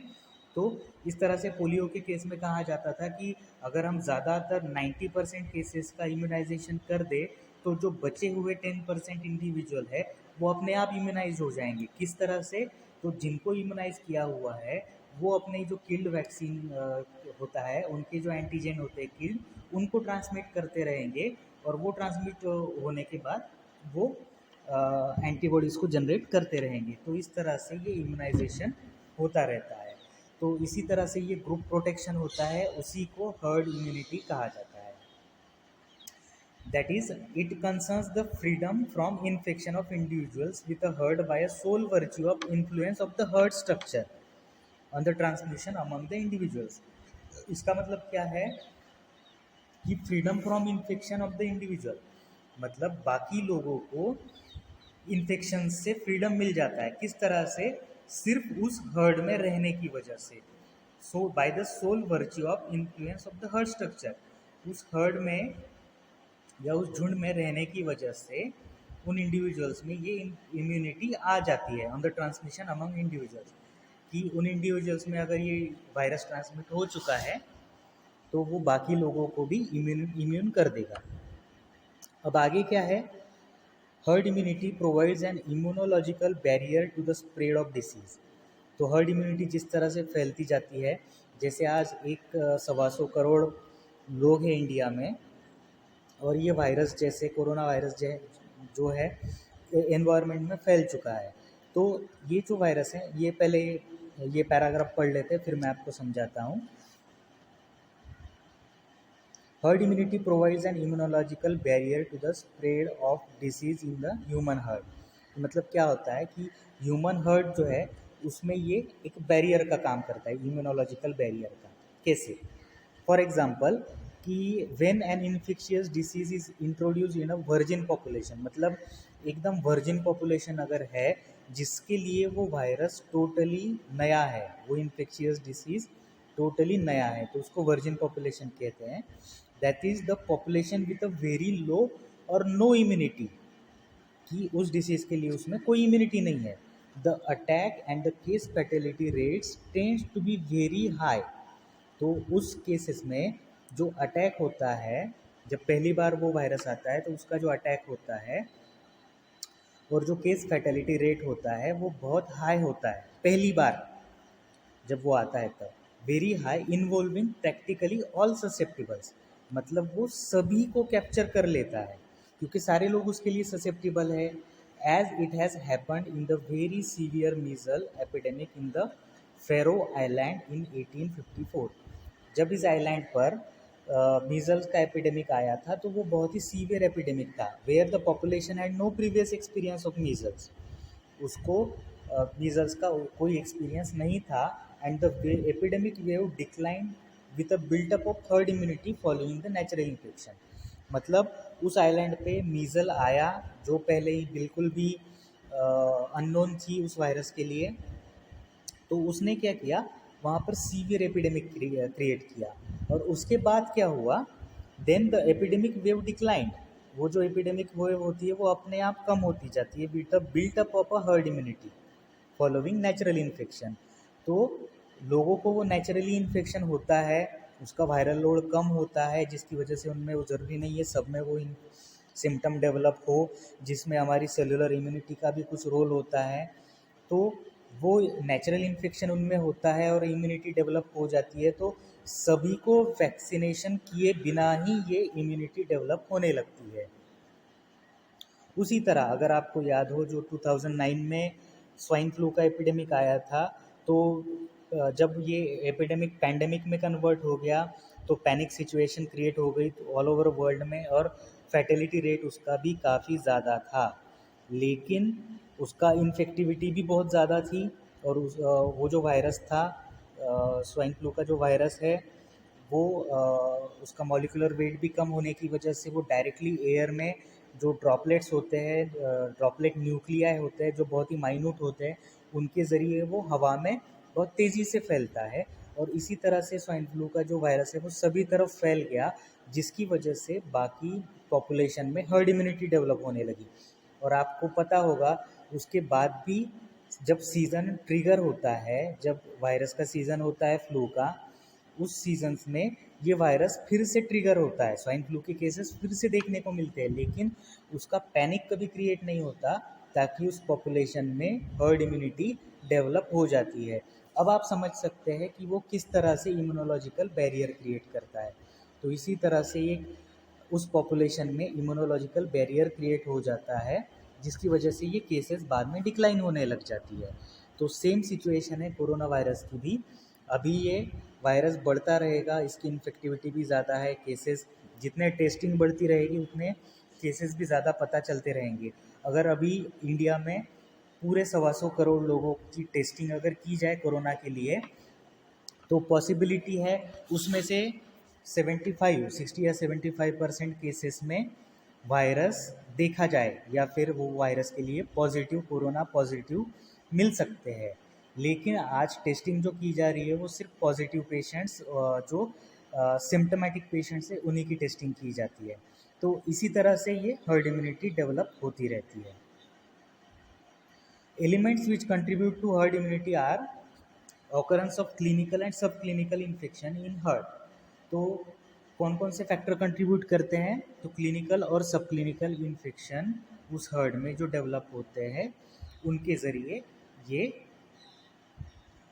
तो इस तरह से पोलियो के केस में कहा जाता था कि अगर हम ज़्यादातर 90% केसेस का इम्यूनाइजेशन कर दें तो जो बचे हुए 10% इंडिविजुअल है वो अपने आप इम्यूनाइज हो जाएंगे। किस तरह से? तो जिनको इम्यूनाइज किया हुआ है वो अपने जो किल्ड वैक्सीन होता है, उनके जो एंटीजन होते हैं किल्ड, उनको ट्रांसमिट करते रहेंगे, और वो ट्रांसमिट होने के बाद वो एंटीबॉडीज़ को जनरेट करते रहेंगे। तो इस तरह से ये इम्यूनाइजेशन होता रहता है। तो इसी तरह से ये ग्रुप प्रोटेक्शन होता है, उसी को हर्ड इम्यूनिटी कहा जाता है। That is, it concerns the freedom from infection of individuals with a herd by a sole virtue of influence of the herd structure on the transmission among the individuals. इसका मतलब क्या है कि freedom from infection of the individual, मतलब बाकी लोगों को infection से फ्रीडम मिल जाता है। किस तरह से? सिर्फ उस हर्ड में रहने की वजह से। So by the sole virtue of influence of the herd structure, उस हर्ड में या उस झुंड में रहने की वजह से उन इंडिविजुअल्स में ये इम्यूनिटी आ जाती है on the transmission among individuals, कि उन इंडिविजुअल्स में अगर ये वायरस ट्रांसमिट हो चुका है तो वो बाकी लोगों को भी इम्यून कर देगा। अब आगे क्या है? Herd immunity provides an immunological barrier to the spread of disease. तो हर्ड इम्यूनिटी जिस तरह से फैलती जाती है, जैसे आज 1.25 करोड़ लोग हैं इंडिया में, और ये वायरस जैसे कोरोना वायरस जो है एनवायरनमेंट में फैल चुका है। तो ये जो वायरस है, ये पहले ये पैराग्राफ पढ़ लेते हैं, फिर मैं आपको समझाता हूँ। Herd immunity provides an immunological barrier to the spread of disease in the human herd. मतलब क्या होता है कि ह्यूमन हर्ड जो है उसमें ये एक बैरियर का काम करता है, इम्यूनोलॉजिकल बैरियर का। कैसे? फॉर एग्जाम्पल कि when an infectious disease is introduce in a virgin population, मतलब एकदम वर्जिन पॉपुलेशन अगर है जिसके लिए वो वायरस टोटली नया है, वो इन्फेक्शियस डिसीज टोटली नया है, तो उसको वर्जिन पॉपुलेशन कहते हैं। That is the population with a very low और नो इम्यूनिटी, कि उस डिसीज के लिए उसमें कोई इम्यूनिटी नहीं है। The attack and the case fatality rates tends to be very high. तो उस केसेस में जो अटैक होता है, जब पहली बार वो वायरस आता है तो उसका जो अटैक होता है और जो केस फैटेलिटी रेट होता है वो बहुत हाई होता है पहली बार जब वो आता है तब। Very high involving practically all susceptibles, मतलब वो सभी को कैप्चर कर लेता है क्योंकि सारे लोग उसके लिए ससेप्टिबल है। As it has happened in the very severe measle epidemic in the Faroe Island in 1854। जब इस आइलैंड पर मीजल्स का एपिडेमिक आया था तो वो बहुत ही सीवियर एपिडेमिक था, where the population had no previous experience of measles. उसको मीजल्स का कोई एक्सपीरियंस नहीं था। And the epidemic wave decline with a built up of herd immunity following the natural infection. मतलब उस आइलैंड पे मीजल आया जो पहले ही बिल्कुल भी अननोन थी उस वायरस के लिए, तो उसने क्या किया, वहाँ पर सीवियर एपिडेमिक क्रिएट किया। और उसके बाद क्या हुआ? Then the epidemic wave declined. वो जो एपिडेमिक वेव होती है वो अपने आप कम होती जाती है, built up of a herd immunity following natural infection. तो लोगों को वो नेचुरली इन्फेक्शन होता है, उसका वायरल लोड कम होता है, जिसकी वजह से उनमें वो ज़रूरी नहीं है सब में वो सिम्टम डेवलप हो, जिसमें हमारी सेलुलर इम्यूनिटी का भी कुछ रोल होता है। तो वो नेचुरल इन्फेक्शन उनमें होता है और इम्यूनिटी डेवलप हो जाती है, तो सभी को वैक्सीनेशन किए बिना ही ये इम्यूनिटी डेवलप होने लगती है। उसी तरह अगर आपको याद हो जो 2009 में स्वाइन फ्लू का एपिडेमिक आया था, तो जब ये एपिडेमिक पैंडेमिक में कन्वर्ट हो गया तो पैनिक सिचुएशन क्रिएट हो गई ऑल ओवर वर्ल्ड में, और फैटेलिटी रेट उसका भी काफ़ी ज़्यादा था। लेकिन उसका इन्फेक्टिविटी भी बहुत ज़्यादा थी, और वो जो वायरस था स्वाइन फ्लू का जो वायरस है वो उसका मॉलिक्यूलर वेट भी कम होने की वजह से वो डायरेक्टली एयर में जो ड्रॉपलेट्स होते हैं, ड्रॉपलेट न्यूक्लियाई होते हैं जो बहुत ही माइन्यूट होते हैं, उनके ज़रिए वो हवा में बहुत तेज़ी से फैलता है। और इसी तरह से स्वाइन फ्लू का जो वायरस है वो सभी तरफ फैल गया, जिसकी वजह से बाकी पॉपुलेशन में हर्ड इम्यूनिटी डेवलप होने लगी। और आपको पता होगा उसके बाद भी जब सीज़न ट्रिगर होता है, जब वायरस का सीज़न होता है फ्लू का, उस सीजन्स में ये वायरस फिर से ट्रिगर होता है, स्वाइन फ्लू के केसेस फिर से देखने को मिलते हैं, लेकिन उसका पैनिक कभी क्रिएट नहीं होता, ताकि उस पॉपुलेशन में हर्ड इम्यूनिटी डेवलप हो जाती है। अब आप समझ सकते हैं कि वो किस तरह से इम्यूनोलॉजिकल बैरियर क्रिएट करता है। तो इसी तरह से ये उस पॉपुलेशन में इम्यूनोलॉजिकल बैरियर क्रिएट हो जाता है, जिसकी वजह से ये केसेस बाद में डिक्लाइन होने लग जाती है। तो सेम सिचुएशन है कोरोना वायरस की भी। अभी ये वायरस बढ़ता रहेगा, इसकी इन्फेक्टिविटी भी ज़्यादा है, केसेस जितने टेस्टिंग बढ़ती रहेगी उतने केसेस भी ज़्यादा पता चलते रहेंगे। अगर अभी इंडिया में पूरे 125 करोड़ लोगों की टेस्टिंग अगर की जाए कोरोना के लिए, तो पॉसिबिलिटी है उसमें से 60 या 75% केसेस में वायरस देखा जाए, या फिर वो वायरस के लिए पॉजिटिव, कोरोना पॉजिटिव मिल सकते हैं। लेकिन आज टेस्टिंग जो की जा रही है वो सिर्फ पॉजिटिव पेशेंट्स, जो सिम्टोमेटिक पेशेंट्स है उन्हीं की टेस्टिंग की जाती है। तो इसी तरह से ये हर्ड इम्यूनिटी डेवलप होती रहती है। Elements which contribute to herd immunity are occurrence of clinical and subclinical infection in herd. तो कौन कौन से फैक्टर कंट्रीब्यूट करते हैं? तो क्लिनिकल और सब क्लिनिकल इन्फेक्शन उस हर्ट में जो डेवलप होते हैं उनके ज़रिए ये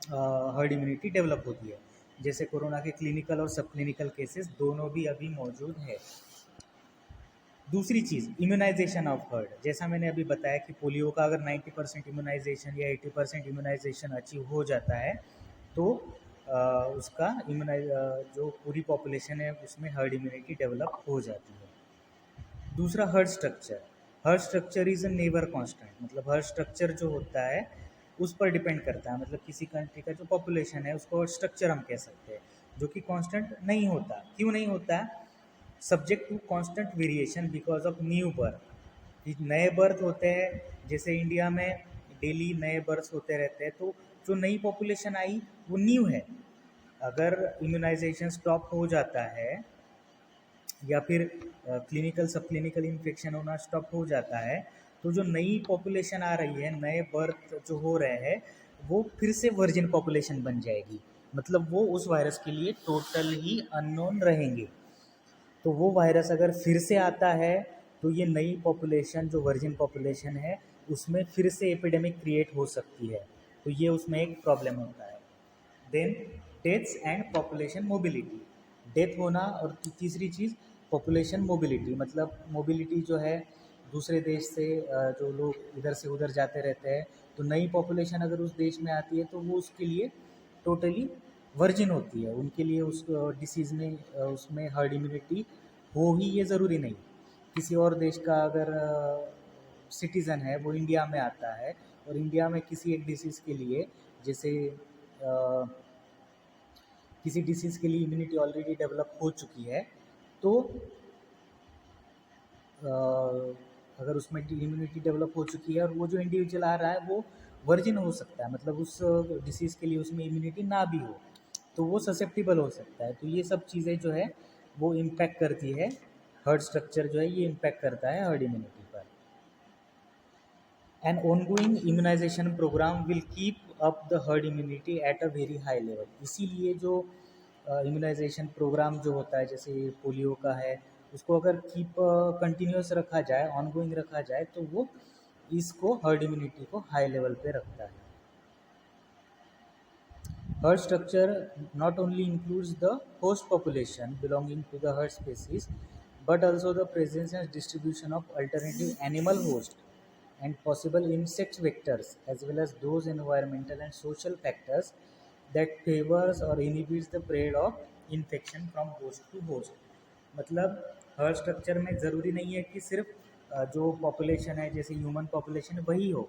हर्ड इम्यूनिटी डेवलप होती है। जैसे कोरोना के क्लिनिकल और सब क्लिनिकल केसेस दोनों भी अभी मौजूद है। दूसरी चीज़, इम्यूनाइजेशन ऑफ हर्ड। जैसा मैंने अभी बताया कि पोलियो का अगर 90% इम्यूनाइजेशन या 80% इम्यूनाइजेशन अचीव हो जाता है, तो उसका जो पूरी पॉपुलेशन है उसमें हर्ड इम्यूनिटी डेवलप हो जाती है। दूसरा, heard structure. Heard structure is a never constant, मतलब हर्ड स्ट्रक्चर जो होता है उस पर डिपेंड करता है, मतलब किसी कंट्री का जो पॉपुलेशन है उसको हर्ड स्ट्रक्चर हम कह सकते हैं, जो कि कांस्टेंट नहीं होता। क्यों नहीं होता है? Subject to constant variation because of new birth. नए बर्थ होते हैं, जैसे इंडिया में डेली नए बर्थ होते रहते हैं, तो जो नई पॉपुलेशन आई वो न्यू है। अगर इम्यूनाइजेशन स्टॉप हो जाता है या फिर क्लिनिकल सब क्लिनिकल इन्फेक्शन होना स्टॉप हो जाता है, तो जो नई पॉपुलेशन आ रही है, नए बर्थ जो हो रहे हैं, वो फिर से वर्जिन पॉपुलेशन बन जाएगी, मतलब वो उस वायरस के लिए टोटल ही अननोन रहेंगे। तो वो वायरस अगर फिर से आता है तो ये नई पॉपुलेशन जो वर्जिन पॉपुलेशन है उसमें फिर से एपिडेमिक क्रिएट हो सकती है, तो ये उसमें एक प्रॉब्लम होता है। Then deaths and population mobility. Death होना, और तीसरी चीज़ पॉपुलेशन मोबिलिटी, मतलब मोबिलिटी जो है दूसरे देश से जो लोग इधर से उधर जाते रहते हैं, तो नई पॉपुलेशन अगर उस देश में आती है तो वो उसके लिए टोटली वर्जिन होती है, उनके लिए उस डिसीज़ में उसमें हर्ड इम्यूनिटी हो ही ये ज़रूरी नहीं। किसी और देश का अगर सिटीज़न है वो इंडिया में आता है और इंडिया में किसी एक डिसीज़ के लिए, जैसे किसी डिसीज़ के लिए इम्यूनिटी ऑलरेडी डेवलप हो चुकी है, तो अगर उसमें इम्यूनिटी डेवलप हो चुकी है और वो जो इंडिविजुअल आ रहा है वो वर्जिन हो सकता है, मतलब उस डिसीज़ के लिए उसमें इम्यूनिटी ना भी हो, तो वो ससेप्टिबल हो सकता है। तो ये सब चीज़ें जो है वो इम्पैक्ट करती है, हर्ड स्ट्रक्चर जो है ये इम्पैक्ट करता है हर्ड इम्यूनिटी पर। An ongoing immunization program will keep up the herd immunity at a very high level। इसीलिए जो इम्यूनाइजेशन प्रोग्राम जो होता है, जैसे पोलियो का है, उसको अगर कीप कंटिन्यूस रखा जाए, ऑनगोइंग रखा जाए, तो वो इसको हर्ड इम्यूनिटी को हाई लेवल पे रखता है। Herd structure not only includes the host population belonging to the herd species, but also the presence and distribution of alternative animal hosts and possible insect vectors, as well as those environmental and social factors that favors or inhibits the spread of infection from host to host। मतलब heard structure में ज़रूरी नहीं है कि सिर्फ जो population है जैसे ह्यूमन पॉपुलेशन वही हो,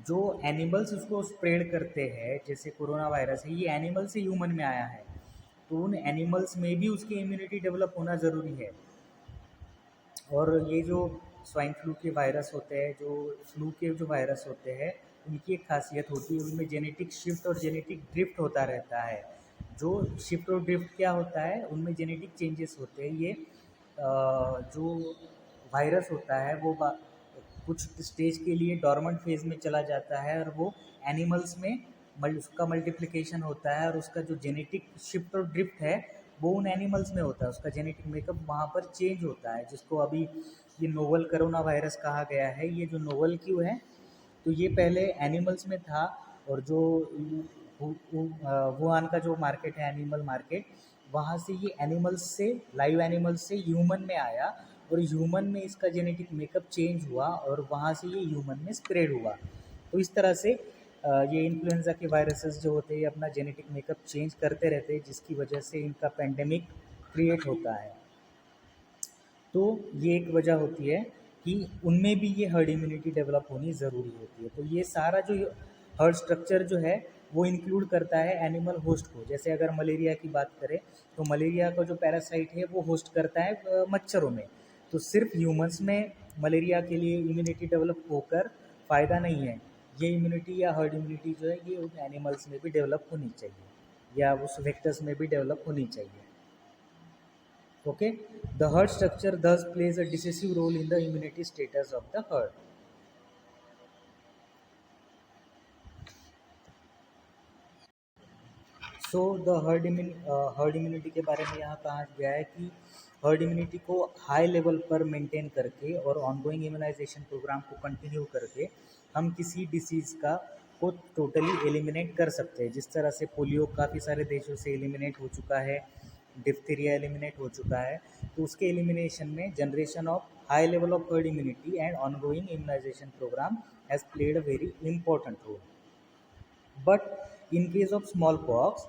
जो एनिमल्स उसको स्प्रेड करते हैं, जैसे कोरोना वायरस है ये एनिमल से ह्यूमन में आया है, तो उन एनिमल्स में भी उसकी इम्यूनिटी डेवलप होना ज़रूरी है। और ये जो स्वाइन फ्लू के वायरस होते हैं, जो फ्लू के जो वायरस होते हैं, उनकी एक खासियत होती है, उनमें जेनेटिक शिफ्ट और जेनेटिक ड्रिफ्ट होता रहता है। जो शिफ्ट और ड्रिफ्ट क्या होता है, उनमें जेनेटिक चेंजेस होते हैं। ये जो वायरस होता है वो कुछ स्टेज के लिए डॉर्मेंट फेज में चला जाता है और वो एनिमल्स में उसका मल्टीप्लिकेशन होता है और उसका जो जेनेटिक शिफ्ट और ड्रिफ्ट है वो उन एनिमल्स में होता है, उसका जेनेटिक मेकअप वहाँ पर चेंज होता है, जिसको अभी ये नोवल कोरोना वायरस कहा गया है। ये जो नोवल क्यों है, तो ये पहले एनिमल्स में था, और जो वुहान का जो मार्केट है एनिमल मार्केट, वहाँ से ये एनिमल्स से, लाइव एनिमल्स से ह्यूमन में आया, और ह्यूमन में इसका जेनेटिक मेकअप चेंज हुआ और वहाँ से ये ह्यूमन में स्प्रेड हुआ। तो इस तरह से ये इन्फ्लुएंजा के वायरसेस जो होते हैं ये अपना जेनेटिक मेकअप चेंज करते रहते हैं, जिसकी वजह से इनका पेंडेमिक क्रिएट होता है। तो ये एक वजह होती है कि उनमें भी ये हर्ड इम्यूनिटी डेवलप होनी ज़रूरी होती है। तो ये सारा जो हर्ड स्ट्रक्चर जो है वो इंक्लूड करता है एनिमल होस्ट को। जैसे अगर मलेरिया की बात करें तो मलेरिया का जो पैरासाइट है वो होस्ट करता है मच्छरों में। तो सिर्फ ह्यूमंस में मलेरिया के लिए इम्यूनिटी डेवलप होकर फ़ायदा नहीं है, ये इम्यूनिटी या हर्ड इम्यूनिटी जो है ये उन एनिमल्स में भी डेवलप होनी चाहिए या उस वेक्टर्स में भी डेवलप होनी चाहिए। Okay, the herd structure thus plays a decisive role in the immunity status of the herd. So the herd immunity के बारे में यहाँ कहा गया है कि हर्ड इम्यूनिटी को हाई लेवल पर मेंटेन करके और ऑनगोइंग इम्यूनाइजेशन प्रोग्राम को कंटिन्यू करके हम किसी डिसीज़ का को टोटली एलिमिनेट कर सकते हैं। जिस तरह से पोलियो काफ़ी सारे देशों से एलिमिनेट हो चुका है, डिप्थीरिया एलिमिनेट हो चुका है, तो उसके एलिमिनेशन में generation of high level of herd immunity and ongoing immunisation programme has played a very important role. But in case of smallpox,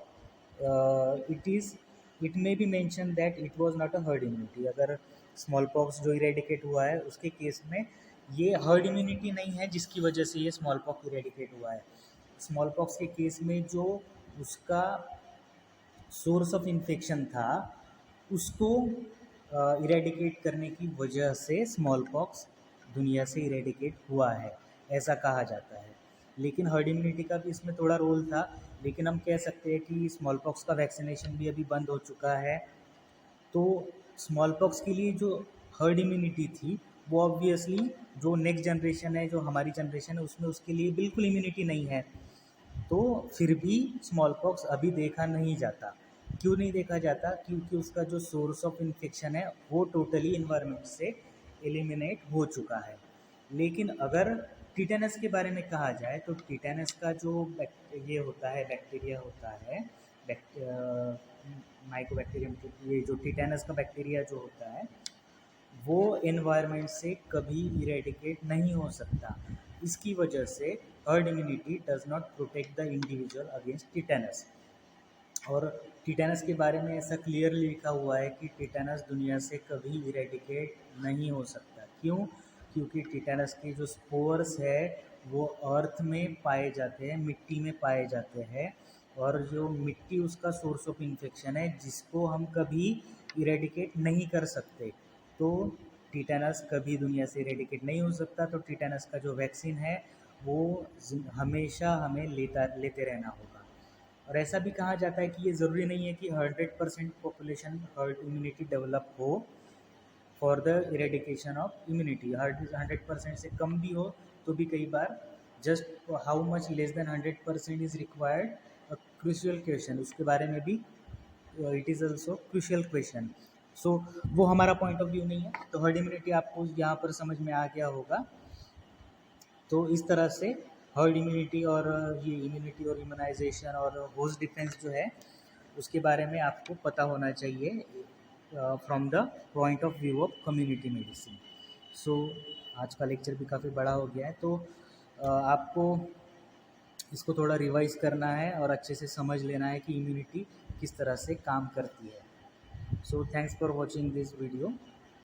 it may be mentioned that it was not a herd immunity। अगर smallpox जो eradicate हुआ है उसके case में ये herd immunity नहीं है जिसकी वजह से ये smallpox इरेडिकेट हुआ है। smallpox के केस में जो उसका सोर्स ऑफ इन्फेक्शन था उसको इरेडिकेट करने की वजह से स्मॉलपॉक्स दुनिया से इरेडिकेट हुआ है, ऐसा कहा जाता है। लेकिन हर्ड इम्यूनिटी का भी इसमें थोड़ा रोल था, लेकिन हम कह सकते हैं कि स्मॉलपॉक्स का वैक्सीनेशन भी अभी बंद हो चुका है। तो स्मॉलपॉक्स के लिए जो हर्ड इम्यूनिटी थी वो ऑब्वियसली जो नेक्स्ट जनरेशन है, जो हमारी जनरेशन है, उसमें उसके लिए बिल्कुल इम्यूनिटी नहीं है। तो फिर भी स्मॉलपॉक्स अभी देखा नहीं जाता। क्यों नहीं देखा जाता? क्योंकि उसका जो सोर्स ऑफ इन्फेक्शन है वो टोटली इन्वायरमेंट से एलिमिनेट हो चुका है। लेकिन अगर टिटेनस के बारे में कहा जाए तो टिटेनस का जो ये होता है, बैक्टीरिया होता है, माइकोबैक्टीरियम, ये जो टिटेनस का बैक्टीरिया जो होता है वो एनवायरनमेंट से कभी इरेडिकेट नहीं हो सकता। इसकी वजह से herd immunity does not protect the individual against tetanus. और टिटेनस के बारे में ऐसा क्लियरली लिखा हुआ है कि टिटेनस दुनिया से कभी इरेडिकेट नहीं हो सकता। क्यों? क्योंकि टिटेनस के जो स्पोर्स है वो अर्थ में पाए जाते हैं, मिट्टी में पाए जाते हैं, और जो मिट्टी उसका सोर्स ऑफ इन्फेक्शन है जिसको हम कभी इरेडिकेट नहीं कर सकते। तो टिटेनस कभी दुनिया से इरेडिकेट नहीं हो सकता। तो टिटेनस का जो वैक्सीन है वो हमेशा हमें लेते रहना होगा। और ऐसा भी कहा जाता है कि ये ज़रूरी नहीं है कि 100% पॉपुलेशन हर्ड इम्यूनिटी डेवलप हो for the eradication of immunity. 100% से कम भी हो तो भी कई बार just how much less than 100% is required a crucial question, उसके बारे में भी it is also crucial question. So वो हमारा पॉइंट ऑफ व्यू नहीं है। तो हर्ड इम्यूनिटी आपको यहाँ पर समझ में आ गया होगा। तो इस तरह से हर्ड इम्यूनिटी और ये इम्यूनिटी और इम्यूनाइजेशन और होस्ट डिफेंस जो है उसके बारे में आपको पता होना चाहिए from the point of view of community medicine. So आज का लेक्चर भी काफ़ी बड़ा हो गया है, तो आपको इसको थोड़ा रिवाइज करना है और अच्छे से समझ लेना है कि इम्यूनिटी किस तरह से काम करती है। So thanks for watching this video.